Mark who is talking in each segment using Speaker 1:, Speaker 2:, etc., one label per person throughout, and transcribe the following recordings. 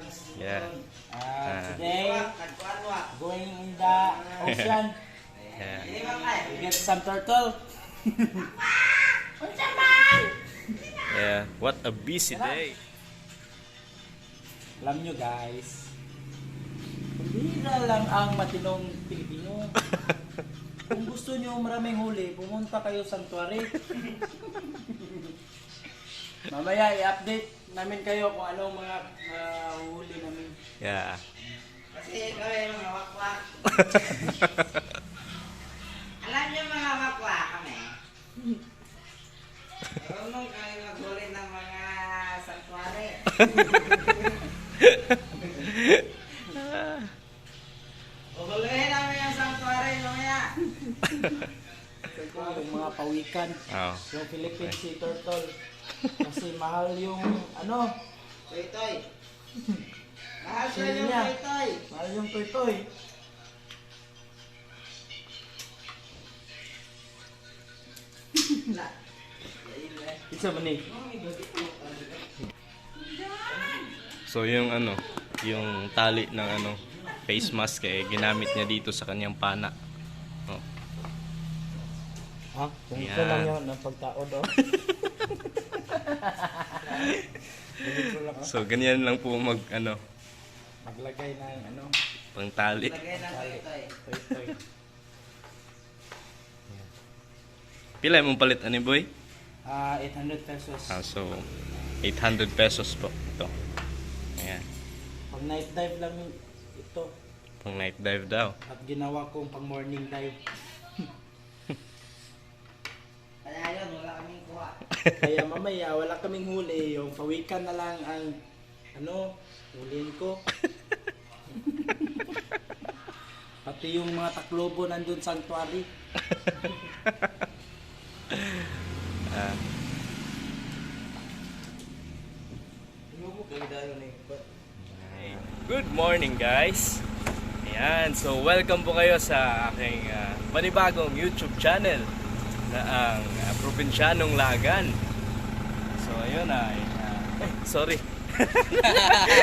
Speaker 1: vlogs.
Speaker 2: Yeah.
Speaker 1: Today, going in the ocean.
Speaker 2: Yeah.
Speaker 1: We get some turtle.
Speaker 2: Yeah. What a busy day.
Speaker 1: Alam nyo guys, pambihira lang ang matinong Pilipino. Kung gusto nyo maraming huli, pumunta kayo sa sanctuary. Mamaya i-update namin kayo kung anong mga huli namin.
Speaker 2: Yeah.
Speaker 3: Kasi ikaw yung mga wakwa. Alam niyo mga wakwa kami. Marunong kayo maghuli ng mga sanctuary. Uhulihin namin yung sanctuary mamaya.
Speaker 1: Yung mga pawikan,
Speaker 2: Oh.
Speaker 1: yung Philippine Sea Turtle. Kasi mahal yung ano,
Speaker 3: Toy-toy. Mahal siya
Speaker 1: Sino
Speaker 3: yung
Speaker 1: niya?
Speaker 3: toy-toy.
Speaker 1: mahal yung turtle. Isa man eh.
Speaker 2: So yung ano, yung tali ng ano, face mask ginamit niya dito sa kanyang pana. Oh.
Speaker 1: Ha? Kung
Speaker 2: Yan.
Speaker 1: ito lang yun, ang pagtaod oh.
Speaker 2: So ganyan lang po mag ano,
Speaker 1: Maglagay ng ano,
Speaker 2: pang tali.
Speaker 3: Lagay ng toy-toy.
Speaker 1: toy-toy.
Speaker 2: Pila mong palit ani boy?
Speaker 1: 800 pesos.
Speaker 2: So 800 pesos po ito. Ayan.
Speaker 1: Pag night dive lang ito.
Speaker 2: Pang night dive daw.
Speaker 1: At ginawa kong pang morning dive.
Speaker 3: Kaya yun, wala kaming kuha.
Speaker 1: Kaya mamaya wala kaming huli. Yung pawikan na lang ang ano, huliin ko. Pati yung mga taklobo nandun sa sanctuary.
Speaker 2: Ah, good morning guys. Ayan, so welcome po kayo sa aking panibagong YouTube channel na ang Probinsyanong Lagan. So ayun sorry.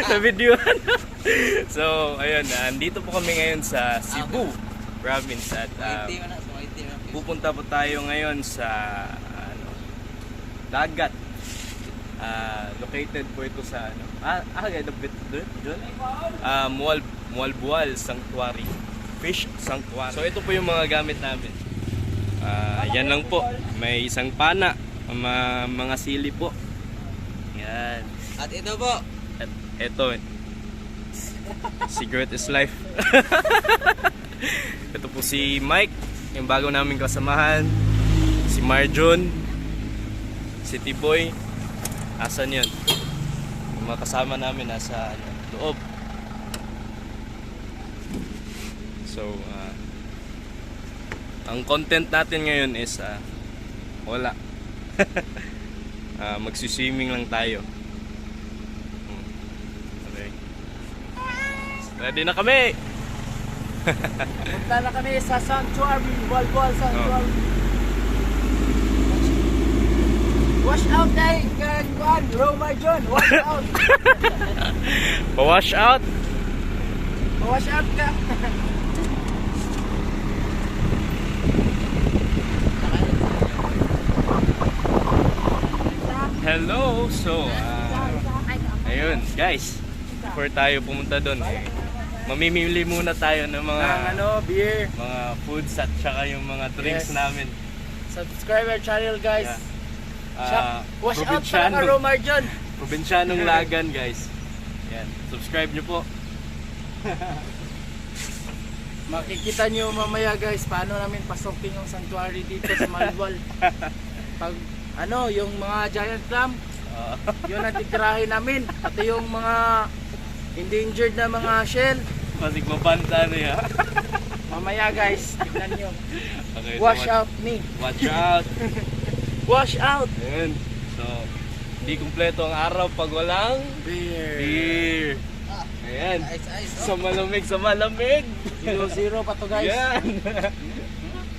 Speaker 2: Sa videoan. So ayun, andito po kami ngayon sa Cebu province at pupunta po tayo ngayon sa ano, dagat. Located po ito sa ano, doon. Mualbual Sanctuary, Fish Sanctuary. So ito po yung mga gamit namin. Yan lang po. May isang pana, mga sili po. Yan.
Speaker 3: At ito po.
Speaker 2: At ito, Secret is life. Ito po si Mike, yung bago namin kasamahan. Si Marjon, si Tiboy. Asan yun? Yung mga kasama namin nasa loob. So, ang content natin ngayon is wala. Magsiswimming lang tayo. Okay. Ready na kami!
Speaker 1: Punta na kami sa sanctuary. Mualbual Sanctuary. Wash out day, Juan, Roma John, wash out.
Speaker 2: Pa-wash out!
Speaker 1: Wash out ka.
Speaker 2: Hello! So, ayun guys, before tayo pumunta doon, mamimili muna tayo ng mga
Speaker 1: Beer.
Speaker 2: mga foods at saka yung mga drinks
Speaker 1: Yes.
Speaker 2: namin.
Speaker 1: Subscribe our channel guys. Wash out
Speaker 2: Probinsyanong-
Speaker 1: para Roma John.
Speaker 2: Probinsyanong Lagan guys. Yan, subscribe nyo po.
Speaker 1: Makikita nyo mamaya guys paano namin pasokin yung sanctuary dito sa Malwal. Pag ano, yung mga giant clam, yun ang titirahin namin. Pati yung mga endangered na mga shell.
Speaker 2: Masig mapanta niya.
Speaker 1: Mamaya guys, tignan nyo.
Speaker 2: Okay,
Speaker 1: Wash
Speaker 2: so
Speaker 1: out me.
Speaker 2: watch out.
Speaker 1: Wash out.
Speaker 2: Ayun. So, di kumpleto ang araw pag walang beer. Ayan. Sa malamig, sa malamig.
Speaker 1: 0-0 pa to guys.
Speaker 2: Yan.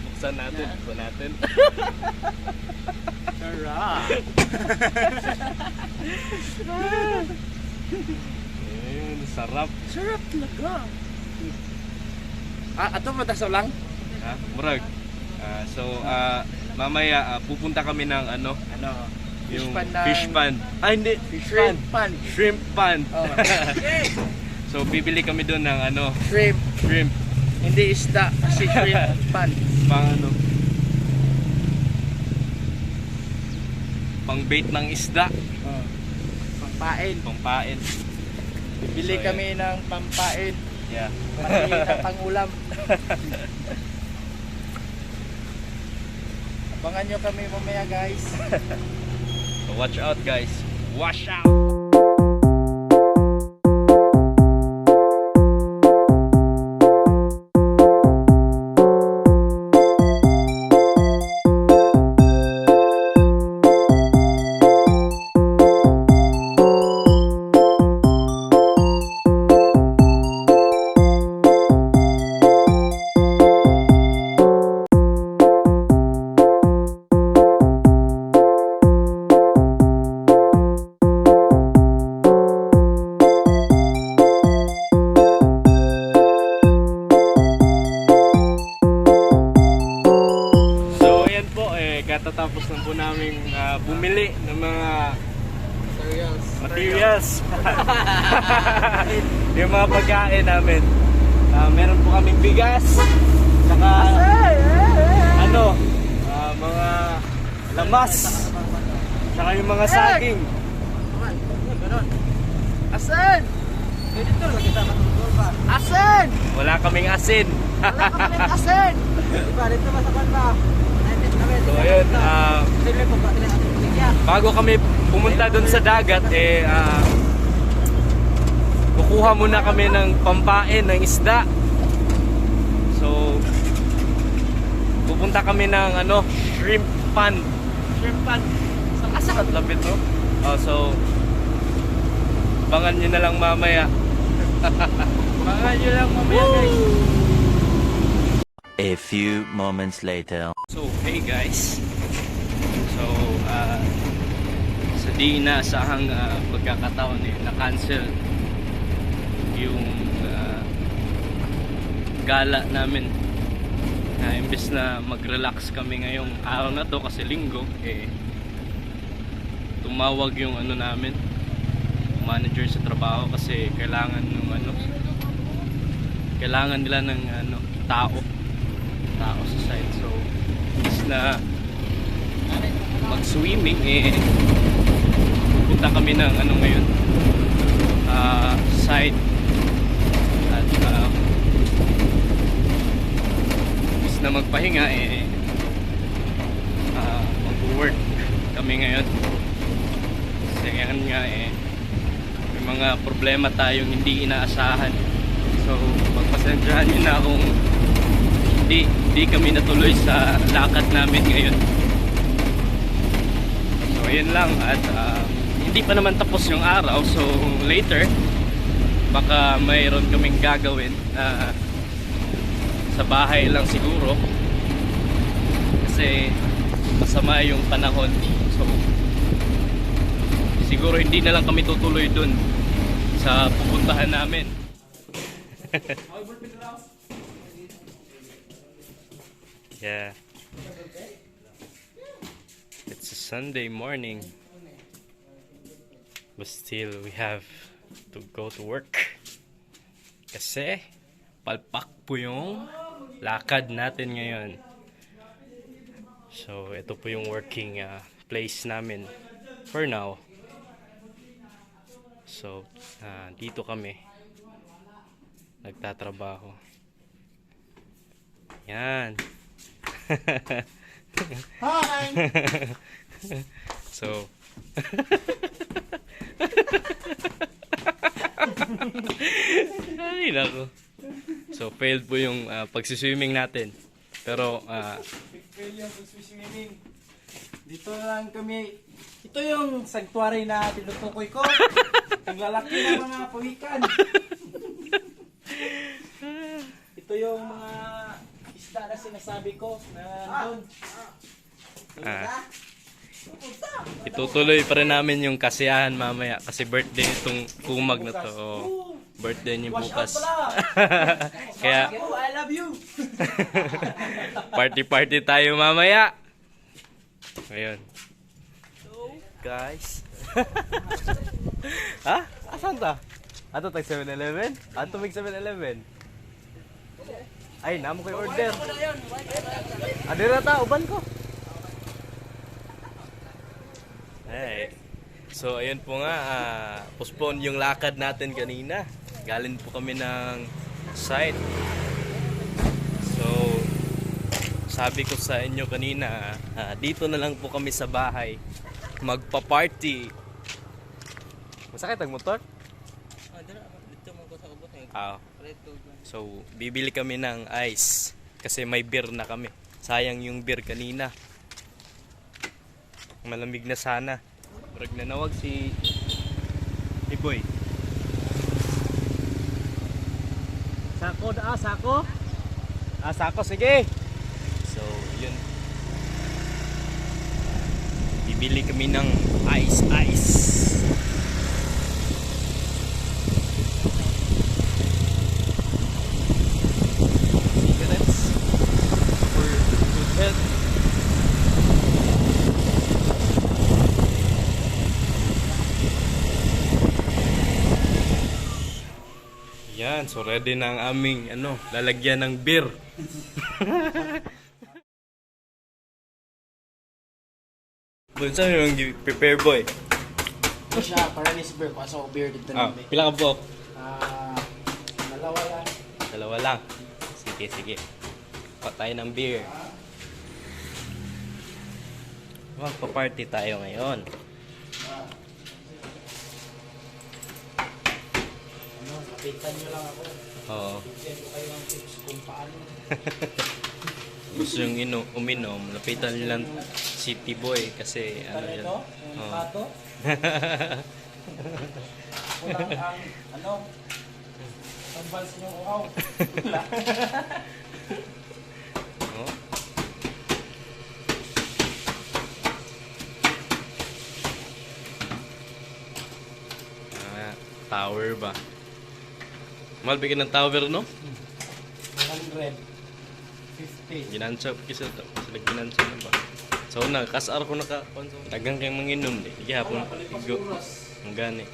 Speaker 2: Buksan natin, buksan natin.
Speaker 1: Sarap.
Speaker 2: Ayun. Sarap.
Speaker 1: Sarap talaga. Ato matasaw lang?
Speaker 2: Ha? Murag. Mamaya pupunta kami ng ano, yung fish pan. Ah, hindi.
Speaker 1: Shrimp pan.
Speaker 2: Shrimp pan.
Speaker 1: Oh.
Speaker 2: So, bibili kami doon ng ano,
Speaker 1: Shrimp.
Speaker 2: shrimp.
Speaker 1: Hindi isda kasi shrimp pan.
Speaker 2: Pang ano, pang bait ng isda.
Speaker 1: Oh. Pampain.
Speaker 2: Pampain.
Speaker 1: Bibili
Speaker 2: So,
Speaker 1: kami ng pampain.
Speaker 2: Yeah.
Speaker 1: Pati ng pangulam. Abangan nyo kami mamaya guys.
Speaker 2: So, watch out guys. Watch out! Katatapos lang po namin bumili ng mga materials. Yung mga pagkain namin. Meron po kaming bigas, saka mga lamas, saka yung mga saging.
Speaker 1: Asin! Asin!
Speaker 2: Wala kaming asin.
Speaker 1: Asin!
Speaker 2: So ayun, bago kami pumunta dun sa dagat, kukuha muna kami ng pampain ng isda. So pupunta kami ng shrimp pan.
Speaker 1: Shrimp pan.
Speaker 2: Asa ka lapit, no? So bangan nyo na lang mamaya.
Speaker 1: Bangan nyo lang mamaya guys.
Speaker 4: A few moments later.
Speaker 2: So, hey guys. So, sa di inaasahang pagkakataon na-cancel yung gala namin. Imbes na mag-relax kami ngayong araw na to kasi linggo, tumawag yung namin, manager sa trabaho kasi kailangan kailangan nila ng tao sa site. So is na mag-swimming, punta kami ng ngayon, site, at is na magpahinga, mag-work kami ngayon kasi ngayon nga may mga problema tayong hindi inaasahan. So pagpasensyahan nyo na kung hindi kami natuloy sa lakad namin ngayon. So ayun lang, at hindi pa naman tapos yung araw, so later baka mayroon kaming gagawin sa bahay lang siguro kasi masama yung panahon. So siguro hindi na lang kami tutuloy dun sa pupuntahan namin. Yeah. It's a Sunday morning, but still we have to go to work kasi palpak po yung lakad natin ngayon. So ito po yung working place namin for now. So dito kami nagtatrabaho. Yan.
Speaker 1: Hi!
Speaker 2: So ay nako. So failed po yung pagsiswimming natin. Pero
Speaker 1: Fail yung pag-swimming. Dito lang kami. Ito yung sanctuary na tinutukoy ko. Ang lalaki ng mga pawikan. Ito yung mga isda na sinasabi ko na doon.
Speaker 2: itutuloy pa rin namin yung kasiyahan mamaya kasi birthday itong kumag na to. birthday niya bukas. Kaya
Speaker 1: I love you.
Speaker 2: party tayo mamaya. Ngayon. Guys. Ha? Asan ta? Ato tag 7-Eleven? Ato mig 7-Eleven? Ay, namo koy order. Adira ta, uban ko. Hey. So, ayun po nga, postpone yung lakad natin kanina. Galing po kami ng site. So, sabi ko sa inyo kanina, dito na lang po kami sa bahay. Magpa-party. Masakit ang motor?
Speaker 1: Dito mo ko sa ubot.
Speaker 2: So, bibili kami ng ice. Kasi may beer na kami. Sayang yung beer kanina. Malamig na sana. Parang nanawag si Boy.
Speaker 1: Sako sako.
Speaker 2: Sako, sige. So, yun. Bibili kami ng ice. Cigarettes for good health. Yan, so ready na ang aming lalagyan ng beer. Bunsa yung prepare boy?
Speaker 1: Ito siya, para ni beer. Pasok ko beer dito
Speaker 2: Ah,
Speaker 1: namin.
Speaker 2: pila ka po?
Speaker 1: Dalawa lang.
Speaker 2: Dalawa lang. Sige. Patay ng beer. Magpa-party tayo ngayon.
Speaker 1: Kapitan nyo lang ako.
Speaker 2: Oo.
Speaker 1: Bigyan ko kayo ng tips kung paano.
Speaker 2: Gusto yung uminom, lapitan nyo lang City Boy kasi
Speaker 1: Ano
Speaker 2: yan.
Speaker 1: ito? Yung
Speaker 2: Oo.
Speaker 1: pato? Kulang ang pambals nyo uhaw.
Speaker 2: Oh. Tower ba? Mahal bigyan ng tower, no?
Speaker 1: 150.
Speaker 2: Ginansap kisa sila ginansap na ba? So na kasar ko naka tagang kay manginom di. Gihapon igo. Ang gani.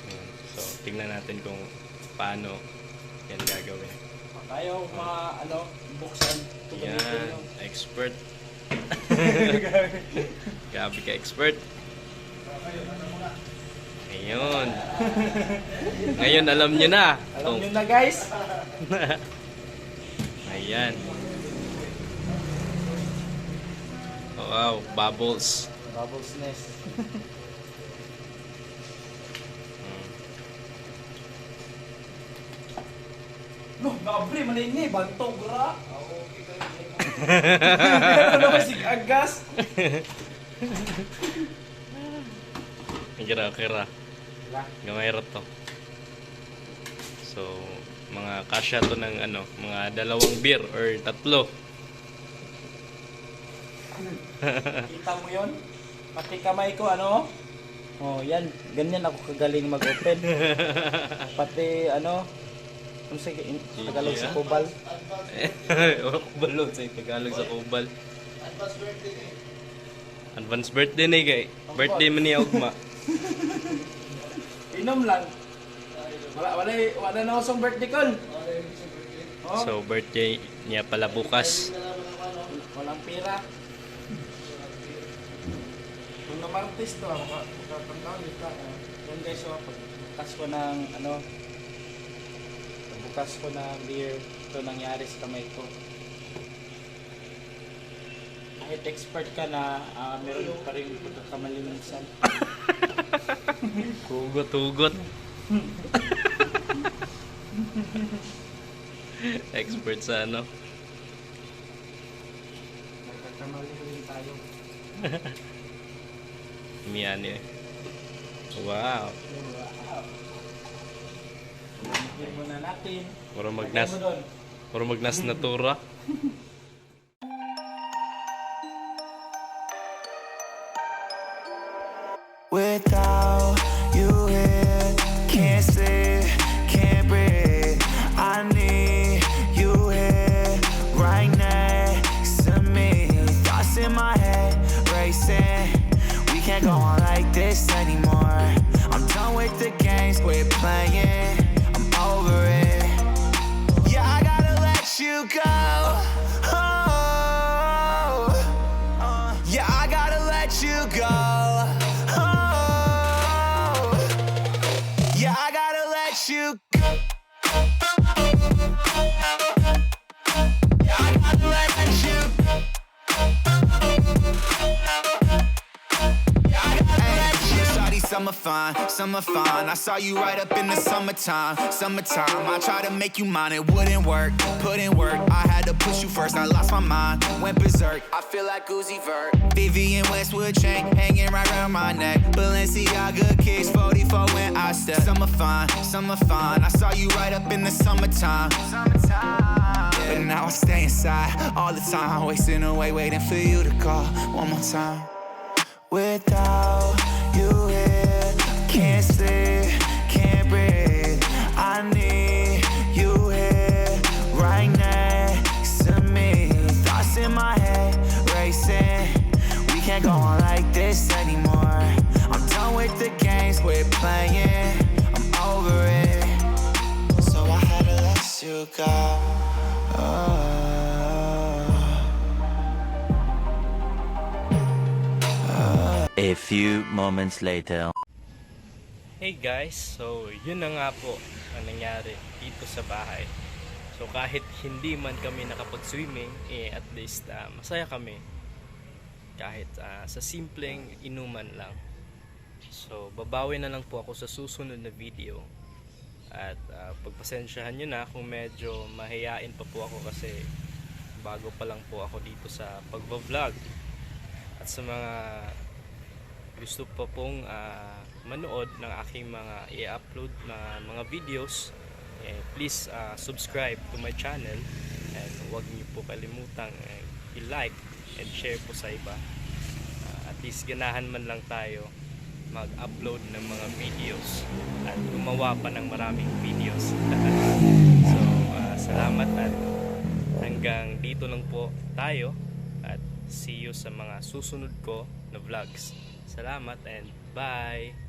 Speaker 2: Ayan. So tingnan natin kung paano yan gagawin.
Speaker 1: Tayo buksan.
Speaker 2: Yan, expert. Gabi ka expert. Ayun. Ngayon alam nyo na.
Speaker 1: Alam nyo na guys.
Speaker 2: Ayan. Oh, wow, bubbles.
Speaker 1: Bubbles nest. No, naabri man ini bantog ra. Ano naman si agas?
Speaker 2: Kira. Gamay ra to. So, mga kasya to ng mga 2 beer or 3.
Speaker 1: Kita mo yun? Pati kamay ko Oh, yan. Ganyan ako kagaling mag-open. Pati sige, Tagalog sa Kubal.
Speaker 2: Kubal sa Tagalog sa Kubal. Advance birthday na kay. Birthday man niya ugma.
Speaker 1: Inom lang. Wala na akong birthday call. Oh,
Speaker 2: So, birthday niya pala bukas.
Speaker 1: walang pira. Kung namartis to, makatandaan dito. Yan guys, pagbukas ko ng pagbukas ko ng beer, ito nangyari sa kamay ko. Kahit expert ka na, meron pa rin pagkakamali minsan.
Speaker 2: Hugot. Expert sa
Speaker 1: Nagkakamali rin tayo.
Speaker 2: Miyan eh. Wow.
Speaker 1: Beer muna natin.
Speaker 2: Puro
Speaker 1: Lagay
Speaker 2: magnas.
Speaker 1: mo doon.
Speaker 2: Puro magnas na tura.
Speaker 5: Without you here, can't sleep, can't breathe. I need you here, right next to me. Thoughts in my head, racing. We can't go on like this anymore. I'm done with the games, quit playing. I'm over it. Yeah, I gotta let you go. Oh, yeah, I gotta let you go. Oh, yeah, I gotta let you go. Yeah, I gotta let you go. Shawty, summer fine, summer fine. I saw you right up in the summertime, summertime. I tried to make you mine, it wouldn't work. Put in work, I had to push you first. I lost my mind, went berserk. I feel like Uzi Vert. Vivian Westwood chain hanging right around my neck. Balenciaga kicks 44 when I step. Summer fine, summer fine. I saw you right up in the summertime, summertime. But now I stay inside all the time, wasting away, waiting for you to call one more time. Without you here, can't sleep, can't breathe. I need you here, right next to me. Thoughts in my head, racing. We can't go on like this anymore. I'm done with the games, quit playing. I'm over it. So I had to let you go.
Speaker 4: A few moments later.
Speaker 2: Hey guys, so yun na nga po ang nangyari dito sa bahay. So kahit hindi man kami nakapag-swimming, at least masaya kami. Kahit sa simpleng inuman lang. So babawi na lang po ako sa susunod na video. At pagpasensyahan nyo na kung medyo mahiyain pa po ako kasi bago pa lang po ako dito sa pagbablog. At sa mga gusto pa pong manood ng aking mga i-upload na mga videos, please subscribe to my channel and huwag niyo po kalimutang i-like and share po sa iba. At least ganahan man lang tayo mag-upload ng mga videos at gumawa pa ng maraming videos. So salamat at hanggang dito lang po tayo at see you sa mga susunod ko na vlogs. Salamat and bye!